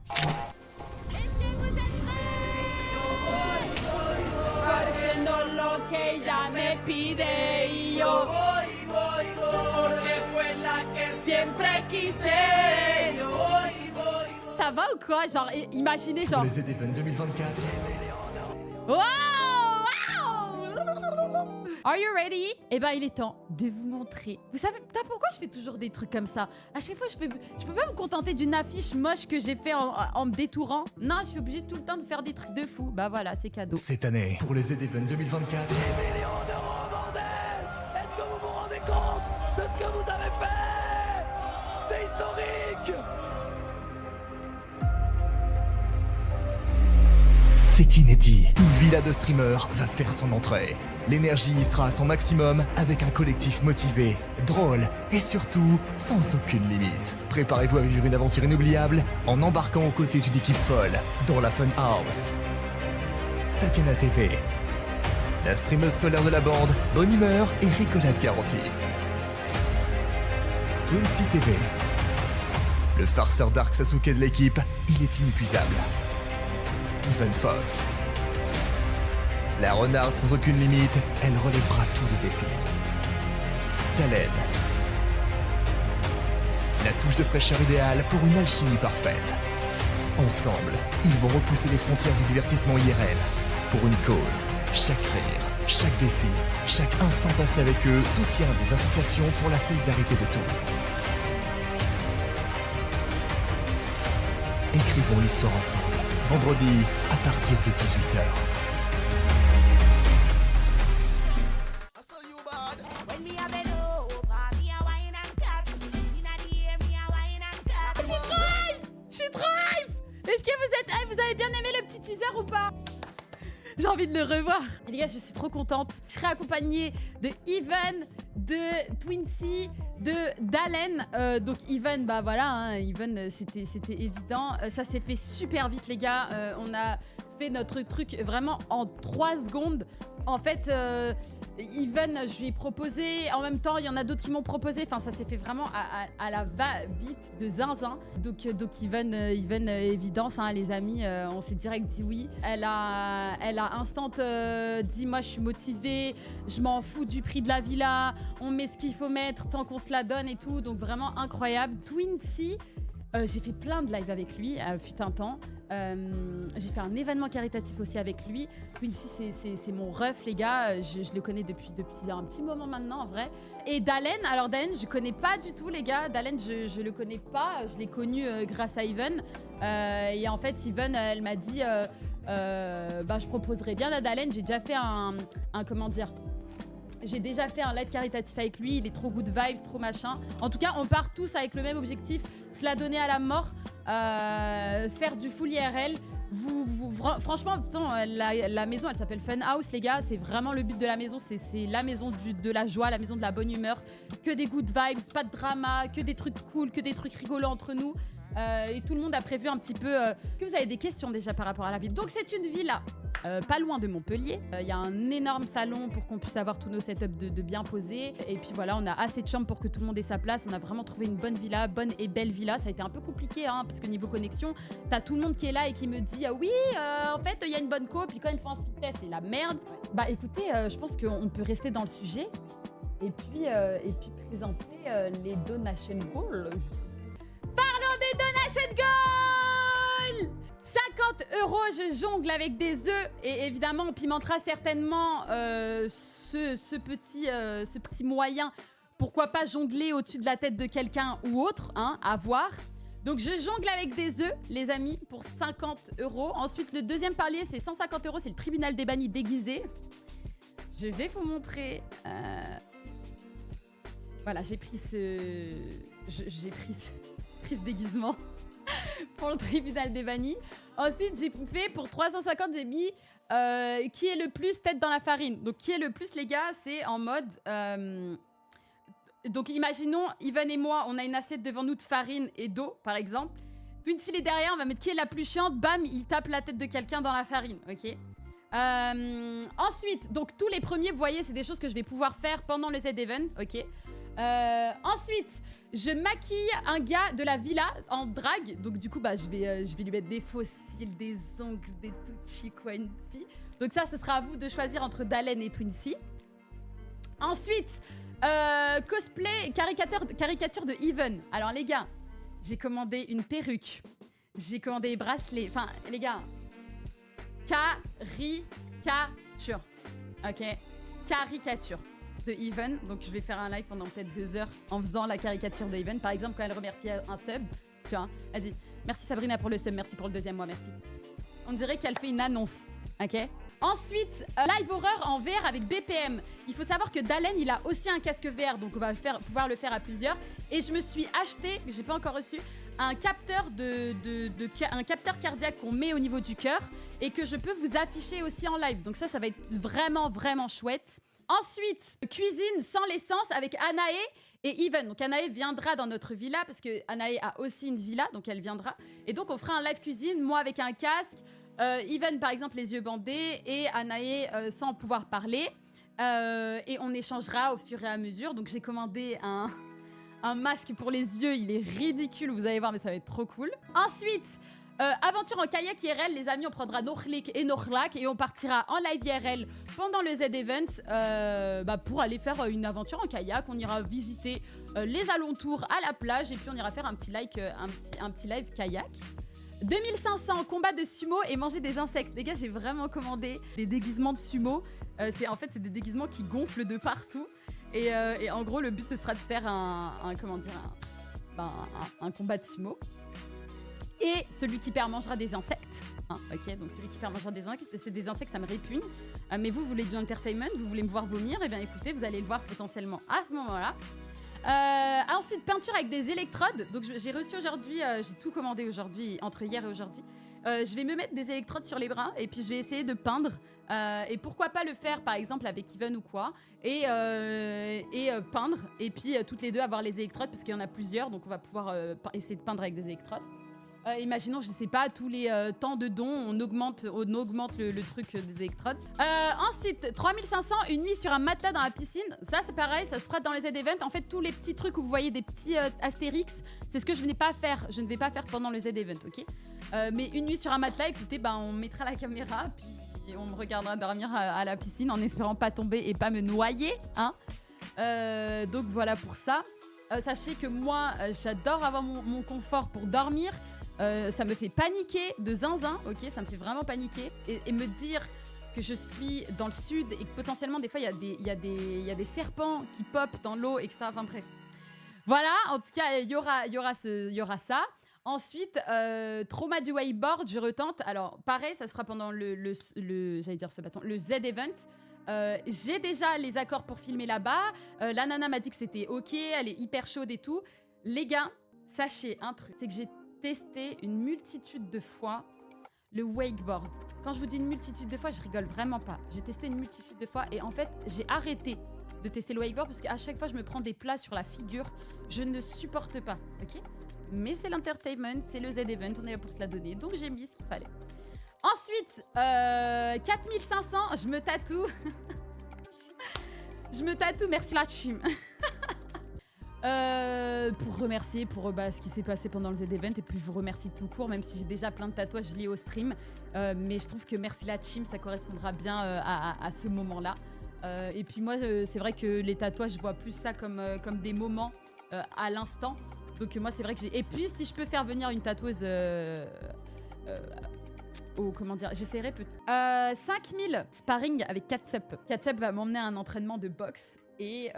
Est-ce que vous êtes prêts? Haciendo lo que ella me pide y yo porque fue la que siempre quise. Ça va ou quoi? Genre, imaginez genre... Pour les Z-Event 2024. Wow! Are you ready? Eh ben, il est temps de vous montrer. Vous savez, putain, pourquoi je fais toujours des trucs comme ça? À chaque fois, je peux pas me contenter d'une affiche moche que j'ai fait en me détourant. Non, je suis obligée tout le temps de faire des trucs de fou. Bah voilà, c'est cadeau. Cette année, pour les Z-Event 2024. Est-ce que vous vous rendez compte de ce que vous avez fait? C'est historique! C'est inédit. Une villa de streamers va faire son entrée. L'énergie y sera à son maximum avec un collectif motivé, drôle et surtout sans aucune limite. Préparez-vous à vivre une aventure inoubliable en embarquant aux côtés d'une équipe folle dans la Fun House. Tatiana TV, la streameuse solaire de la bande, bonne humeur et rigolade garantie. Twincy TV, le farceur Dark Sasuke de l'équipe, il est inépuisable. Even Fox, la renarde sans aucune limite, elle relèvera tous les défis. Dalen, la touche de fraîcheur idéale pour une alchimie parfaite. Ensemble, ils vont repousser les frontières du divertissement IRL. Pour une cause, chaque rire, chaque défi, chaque instant passé avec eux soutient des associations pour la solidarité de tous. Écrivons l'histoire ensemble. Vendredi, à partir de 18h. Je suis trop hype! Est-ce que vous êtes hype? Vous avez bien aimé le petit teaser ou pas? J'ai envie de le revoir. Et les gars, je suis trop contente. Je serai accompagnée de Even, de Twincy, de Dalen. Donc Even, bah voilà, hein, Even, c'était évident. Ça s'est fait super vite, les gars. On a fait notre truc vraiment en 3 secondes. En fait, Even, je lui ai proposé. En même temps, il y en a d'autres qui m'ont proposé. Enfin, ça s'est fait vraiment à la va-vite de zinzin. Donc Even, évidence, hein, les amis, on s'est direct dit oui. Elle a instant dit, moi, je suis motivée. Je m'en fous du prix de la villa. On met ce qu'il faut mettre tant qu'on se la donne et tout. Donc, vraiment incroyable. Twincy, j'ai fait plein de lives avec lui, fut un temps. J'ai fait un événement caritatif aussi avec lui. Twincy, c'est mon ref, les gars. Je le connais depuis un petit moment maintenant, en vrai. Et Dalen, alors Dalen, je connais pas du tout, les gars. Dalen, je le connais pas. Je l'ai connu grâce à Even. Et en fait, Even, elle m'a dit, bah, je proposerais bien à Dalen. J'ai déjà fait comment dire, j'ai déjà fait un live caritatif avec lui, il est trop good vibes, trop machin. En tout cas, on part tous avec le même objectif, se la donner à la mort, faire du full IRL. Franchement, la maison, elle s'appelle Fun House, les gars. C'est vraiment le but de la maison, c'est la maison de la joie, la maison de la bonne humeur. Que des good vibes, pas de drama, que des trucs cool, que des trucs rigolos entre nous. Et tout le monde a prévu un petit peu... que vous avez des questions déjà par rapport à la ville. Donc c'est une villa pas loin de Montpellier. Il y a un énorme salon pour qu'on puisse avoir tous nos setups de bien posés. Et puis voilà, on a assez de chambres pour que tout le monde ait sa place. On a vraiment trouvé une bonne villa, bonne et belle villa. Ça a été un peu compliqué, hein, parce que niveau connexion, t'as tout le monde qui est là et qui me dit oui, en fait, il y a une bonne co. Puis quand ils me font un speed test, c'est la merde. Bah écoutez, je pense qu'on peut rester dans le sujet. Et puis présenter les donation goals. Parlons des donation goals! 50 €, je jongle avec des œufs. Et évidemment, on pimentera certainement ce petit moyen. Pourquoi pas jongler au-dessus de la tête de quelqu'un ou autre, hein, à voir. Donc, je jongle avec des œufs, les amis, pour 50 €. Ensuite, le deuxième palier, c'est 150 €. C'est le tribunal des bannis déguisé. Je vais vous montrer... Voilà, j'ai pris ce déguisement pour le tribunal des bannis. Ensuite, j'ai fait pour 350, j'ai mis qui est le plus tête dans la farine. Donc, qui est le plus, les gars, c'est en mode... donc, imaginons, Ivan et moi, on a une assiette devant nous de farine et d'eau, par exemple. Twincy est derrière, on va mettre qui est la plus chiante. Bam, il tape la tête de quelqu'un dans la farine, ok. Ensuite, donc tous les premiers, vous voyez, c'est des choses que je vais pouvoir faire pendant le Z-Event, ok. Ensuite, je maquille un gars de la villa en drague. Donc du coup, bah, je vais lui mettre des faux cils, des ongles, des tutti quanti. Donc ça, ce sera à vous de choisir entre Dalen et Twinsie. Ensuite, cosplay, caricature de Even. Alors les gars, j'ai commandé une perruque. J'ai commandé des bracelets. Enfin, les gars, caricature. Ok, caricature de Even. Donc je vais faire un live pendant peut-être 2 heures en faisant la caricature de Even. Par exemple, quand elle remercie un sub, tu vois, elle dit merci Sabrina pour le sub, merci pour le 2e mois, merci. On dirait qu'elle fait une annonce, ok. Ensuite, live horreur en VR avec BPM. Il faut savoir que Dalen, il a aussi un casque VR, donc on va pouvoir le faire à plusieurs. Et je me suis acheté, mais j'ai pas encore reçu, un capteur un capteur cardiaque qu'on met au niveau du cœur et que je peux vous afficher aussi en live. Donc ça va être vraiment, vraiment chouette. Ensuite, cuisine sans l'essence avec Anae et Even. Donc Anae viendra dans notre villa parce que Anae a aussi une villa, donc elle viendra. Et donc on fera un live cuisine, moi avec un casque, Even par exemple les yeux bandés et Anae sans pouvoir parler. Et on échangera au fur et à mesure. Donc j'ai commandé un masque pour les yeux, il est ridicule, vous allez voir, mais ça va être trop cool. Ensuite, aventure en kayak IRL, les amis, on prendra Norlik et Norlak et on partira en live IRL pendant le Z-Event pour aller faire une aventure en kayak. On ira visiter les alentours à la plage et puis on ira faire un petit live kayak. 2500 combat de sumo et manger des insectes. Les gars, j'ai vraiment commandé des déguisements de sumo. En fait, c'est des déguisements qui gonflent de partout. Et en gros, le but ce sera de faire un combat de sumo. Et celui qui perd mangera des insectes. Hein, ok, donc celui qui perd mangera des insectes. C'est des insectes, ça me répugne. Mais vous voulez de l'entertainment, vous voulez me voir vomir. Eh bien, écoutez, vous allez le voir potentiellement à ce moment-là. Ensuite, peinture avec des électrodes. Donc, j'ai reçu aujourd'hui, j'ai tout commandé aujourd'hui, entre hier et aujourd'hui. Je vais me mettre des électrodes sur les bras et puis je vais essayer de peindre. Et pourquoi pas le faire, par exemple, avec Even ou quoi. Et peindre. Et puis, toutes les deux avoir les électrodes parce qu'il y en a plusieurs. Donc, on va pouvoir essayer de peindre avec des électrodes. Imaginons, je sais pas, tous les temps de dons, on augmente le truc des électrodes. Ensuite, 3500, une nuit sur un matelas dans la piscine. Ça, c'est pareil, ça se fera dans les Z-Event. En fait, tous les petits trucs où vous voyez des petits astérix, c'est ce que je ne vais pas faire. Je ne vais pas faire pendant le Z-Event, ok. Mais une nuit sur un matelas, écoutez, on mettra la caméra, puis on me regardera dormir à la piscine en espérant pas tomber et pas me noyer, hein. Donc voilà pour ça. Sachez que moi, j'adore avoir mon confort pour dormir. Ça me fait paniquer de zinzin, ok, ça me fait vraiment paniquer. Et me dire que je suis dans le sud et que potentiellement, des fois, il y a des serpents qui popent dans l'eau, etc. Enfin bref. Voilà, en tout cas, il y aura ça. Ensuite, trauma du wakeboard, je retente. Alors, pareil, ça sera pendant le Z-Event. J'ai déjà les accords pour filmer là-bas. La nana m'a dit que c'était ok, elle est hyper chaude et tout. Les gars, sachez un truc, c'est que j'ai testé une multitude de fois le wakeboard. Quand je vous dis une multitude de fois, je rigole vraiment pas. J'ai testé une multitude de fois et en fait, j'ai arrêté de tester le wakeboard parce qu'à chaque fois, je me prends des plats sur la figure. Je ne supporte pas, ok? Mais c'est l'entertainment, c'est le Z-Event, on est là pour se la donner. Donc j'ai mis ce qu'il fallait. Ensuite, 4500, je me tatoue. Je me tatoue, merci la team. Pour remercier pour ce qui s'est passé pendant le Z-Event et puis vous remercier tout court, même si j'ai déjà plein de tatouages liés au stream. Mais je trouve que merci la team, ça correspondra bien à ce moment-là. Et puis moi, c'est vrai que les tatouages, je vois plus ça comme des moments à l'instant. Donc moi, c'est vrai que j'ai... Et puis, si je peux faire venir une tatoueuse... comment dire, j'essaierai peut-être. 5000 sparring avec Catsup. Catsup va m'emmener à un entraînement de boxe. Et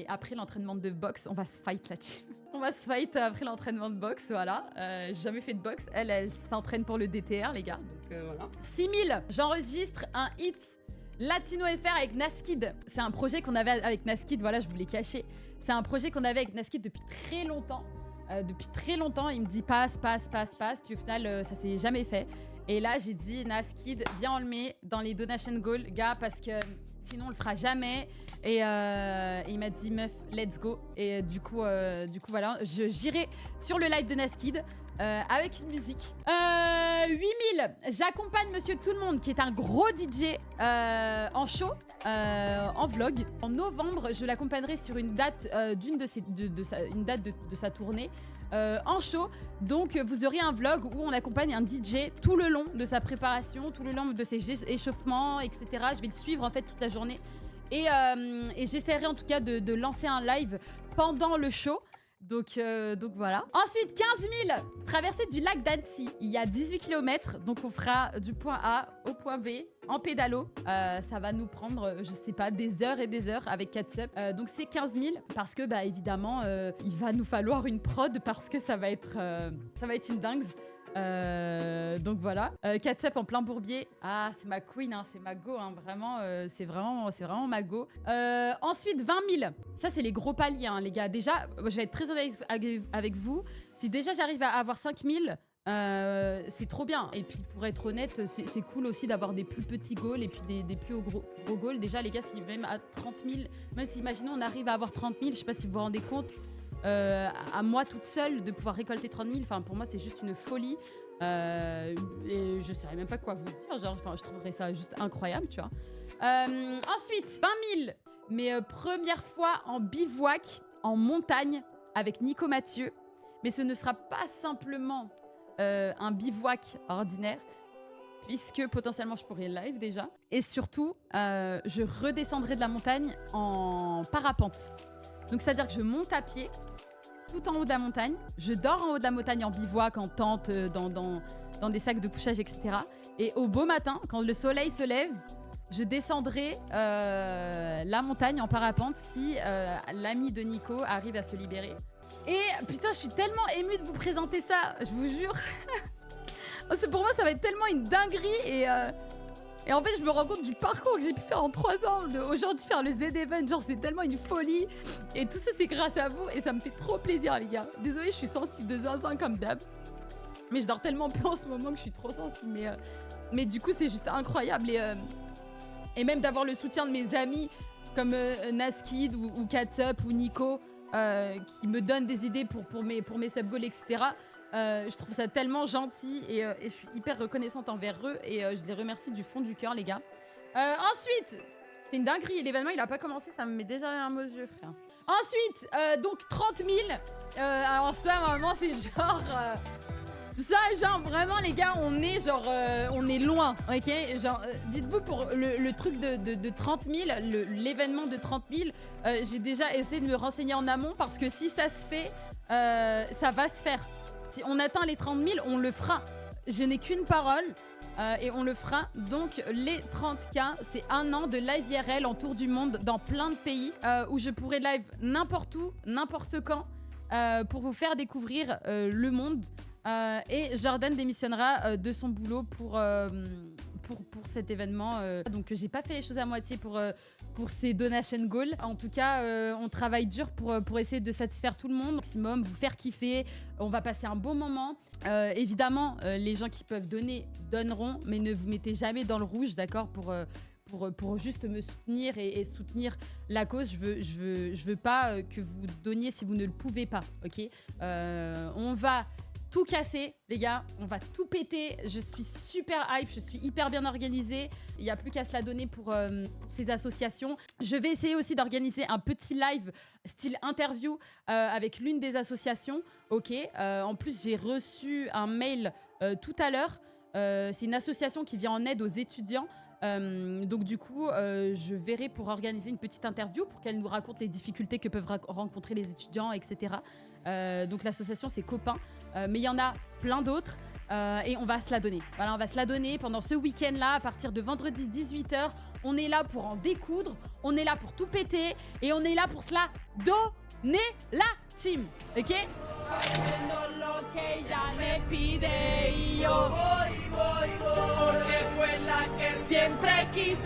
après l'entraînement de boxe, on va se fight la team. On va se fight après l'entraînement de boxe, voilà. J'ai jamais fait de boxe. Elle s'entraîne pour le DTR, les gars. Donc voilà. 6000, j'enregistre un hit Latino FR avec Naskid. C'est un projet qu'on avait avec Naskid, voilà, je vous l'ai caché. C'est un projet qu'on avait avec Naskid depuis très longtemps. Il me dit passe. Puis au final, ça s'est jamais fait. Et là, j'ai dit, Naskid, viens, on le met dans les donation goals, gars, parce que sinon, on le fera jamais. Et il m'a dit, meuf, let's go. Et du coup voilà, j'irai sur le live de Naskid avec une musique. 8000, j'accompagne Monsieur Tout le Monde, qui est un gros DJ en show, en vlog. En novembre, je l'accompagnerai sur une date de sa tournée. En show, donc vous aurez un vlog où on accompagne un DJ tout le long de sa préparation, tout le long de ses échauffements, etc. Je vais le suivre en fait toute la journée et j'essaierai en tout cas de lancer un live pendant le show. Donc voilà. Ensuite, 15 000, traversée du lac d'Annecy. Il y a 18 km, donc on fera du point A au point B en pédalo. Ça va nous prendre, je sais pas, des heures et des heures avec Catsup. Donc c'est 15 000 parce que, bah évidemment, il va nous falloir une prod parce que ça va être une dingue. Donc voilà. Catsup en plein bourbier. Ah, c'est ma queen, hein, c'est ma go, hein, vraiment, c'est vraiment ma go. Ensuite, 20 000. Ça, c'est les gros paliers, hein, les gars. Déjà, je vais être très honnête avec vous. Si déjà j'arrive à avoir 5 000, c'est trop bien. Et puis, pour être honnête, c'est cool aussi d'avoir des plus petits goals et puis des plus gros goals. Déjà, les gars, si même à 30 000, même si, imaginons, on arrive à avoir 30 000, je sais pas si vous vous rendez compte, à moi toute seule de pouvoir récolter 30 000, enfin pour moi c'est juste une folie et je saurais même pas quoi vous dire, genre, je trouverais ça juste incroyable, tu vois. Ensuite 20 000, mes premières fois en bivouac en montagne avec Nico Mathieu, mais ce ne sera pas simplement un bivouac ordinaire puisque potentiellement je pourrais live déjà et surtout je redescendrai de la montagne en parapente. Donc c'est-à-dire que je monte à pied tout en haut de la montagne, je dors en haut de la montagne en bivouac, en tente, dans des sacs de couchage, etc. Et au beau matin, quand le soleil se lève, je descendrai la montagne en parapente si l'ami de Nico arrive à se libérer. Et putain, je suis tellement émue de vous présenter ça, je vous jure. Pour moi, ça va être tellement une dinguerie et en fait, je me rends compte du parcours que j'ai pu faire en 3 ans. Aujourd'hui, faire le Z-Event, genre, c'est tellement une folie. Et tout ça, c'est grâce à vous. Et ça me fait trop plaisir, les gars. Désolée, je suis sensible de zinzin comme d'hab. Mais je dors tellement peu en ce moment que je suis trop sensible. Mais du coup, c'est juste incroyable. Et même d'avoir le soutien de mes amis comme Naskid ou Catsup ou Nico qui me donnent des idées pour mes sub-goals, etc. Je trouve ça tellement gentil et je suis hyper reconnaissante envers eux et je les remercie du fond du cœur, les gars. Ensuite, c'est une dinguerie, l'événement il a pas commencé, ça me met déjà les larmes aux yeux, frère. Ensuite, donc 30 000. Alors ça, vraiment, c'est genre... ça, genre, vraiment, les gars, on est loin, ok? Genre, dites-vous, pour le truc de 30 000, l'événement de 30 000, j'ai déjà essayé de me renseigner en amont parce que si ça se fait, ça va se faire. Si on atteint les 30 000, on le fera. Je n'ai qu'une parole et on le fera. Donc, les 30K, c'est 1 an de live IRL en tour du monde dans plein de pays où je pourrai live n'importe où, n'importe quand pour vous faire découvrir le monde. Et Jordan démissionnera de son boulot pour cet événement. Donc, j'ai pas fait les choses à moitié pour ces donation goals. En tout cas, on travaille dur pour essayer de satisfaire tout le monde, maximum, vous faire kiffer. On va passer un bon moment. Évidemment, les gens qui peuvent donner, donneront, mais ne vous mettez jamais dans le rouge, d'accord, pour juste me soutenir et soutenir la cause. Je veux pas que vous donniez si vous ne le pouvez pas, ok? On va tout casser, les gars, on va tout péter. Je suis super hype, je suis hyper bien organisée. Il n'y a plus qu'à se la donner pour ces associations. Je vais essayer aussi d'organiser un petit live style interview avec l'une des associations. Ok. En plus, j'ai reçu un mail tout à l'heure. C'est une association qui vient en aide aux étudiants. Donc du coup, je verrai pour organiser une petite interview pour qu'elle nous raconte les difficultés que peuvent rencontrer les étudiants, etc. Donc l'association, c'est Copain. Mais il y en a plein d'autres. Et on va se la donner. Voilà, on va se la donner pendant ce week-end-là, à partir de vendredi 18h. On est là pour en découdre, on est là pour tout péter, et on est là pour se la donner, la team. Ok? Siempre quise